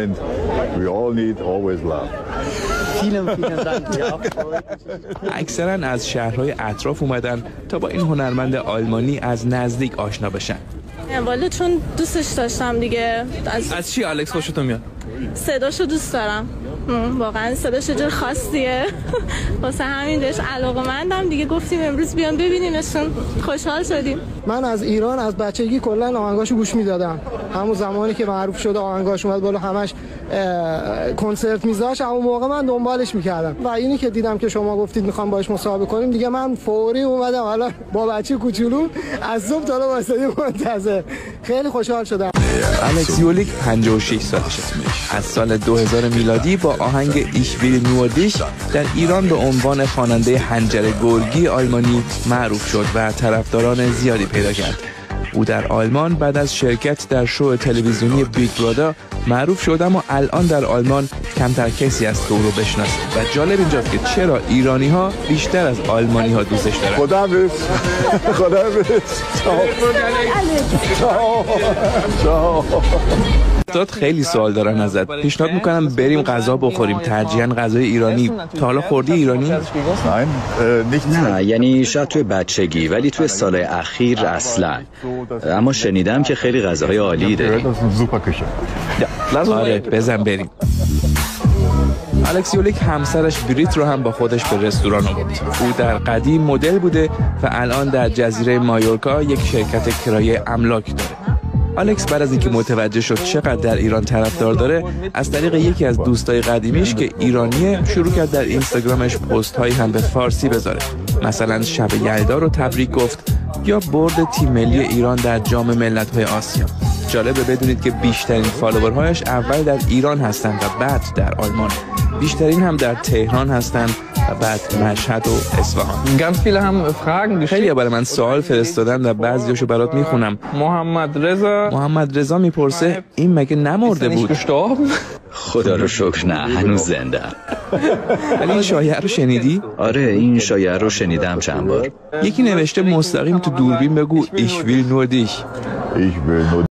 and we all need always love. اکثرا از شهرهای اطراف اومدن تا با این هنرمند آلمانی از نزدیک آشنا بشن. والا چون دوستش داشتم دیگه. از چی الکس خوشتون میاد؟ صداشو دوست دارم. واقعا صداش جور خاصیه. واسه همین بهش علاقه‌مندم دیگه، گفتیم امروز بیان ببینیمشون. خوشحال شدیم. من از ایران از بچگی کلا آهنگاشو گوش میدادم. همون زمانی که معروف شد آهنگاش اومد بالا، همش کنسرت میذاشت، اون موقع من دنبالش میکردم و اینی که دیدم که شما گفتید میخوام باهاش مصاحبه کنیم دیگه من فوری اومدم. حالا با بچه کوچولو از صبح تا الان واسه منتظر. خیلی خوشحال شدم. الکس یولیک 56 سالشه. از سال 2000 میلادی با آهنگ Ich will nur dich در ایران به عنوان خواننده حنجره گرگی آلمانی معروف شد و طرفداران زیادی پیدا کرد. او در آلمان بعد از شرکت در شو تلویزیونی بیگ برادر معروف شد، اما الان در آلمان کمتر کسی از او رو بشناسه و جالب اینجاست که چرا ایرانی ها بیشتر از آلمانی ها دوستش دارن. خدا استاد خیلی سوال دارن ازت. پیشنهاد میکنم بریم غذا بخوریم، ترجیحاً غذای ایرانی. تا حالا خوردی ایرانی؟ نه، یعنی شاید توی بچگی، ولی توی سال اخیر اصلا. اما شنیدم که خیلی غذاهای عالی داری. آره بزن بریم. الکس یولیک همسرش بریت رو هم با خودش به رستوران آورد. او در قدیم مدل بوده و الان در جزیره مایورکا یک شرکت کرایه املاک داره. الکس بعد از اینکه متوجه شد چقدر در ایران طرفدار داره، از طریق یکی از دوستای قدیمیش که ایرانیه شروع کرد در اینستاگرامش پست هایی هم به فارسی بذاره. مثلا شب یلدا رو تبریک گفت یا برد تیم ملی ایران در جام ملت‌های آسیا. جالبه بدونید که بیشترین فالوورهایش اول در ایران هستند و بعد در آلمان. بیشترین هم در تهران هستند و بعد مشهد و اصفهان. خیلی برای من سوال فرستادن و بعضیاشو برات میخونم. محمد رضا میپرسه این مگه نمرده بود؟ خدا رو شکر نه، هنوز زنده. ولی این شایعه رو شنیدی؟ آره این شایعه رو شنیدم چند بار. یکی نوشته مستقیم تو دوربین بگو Ich will nur dich.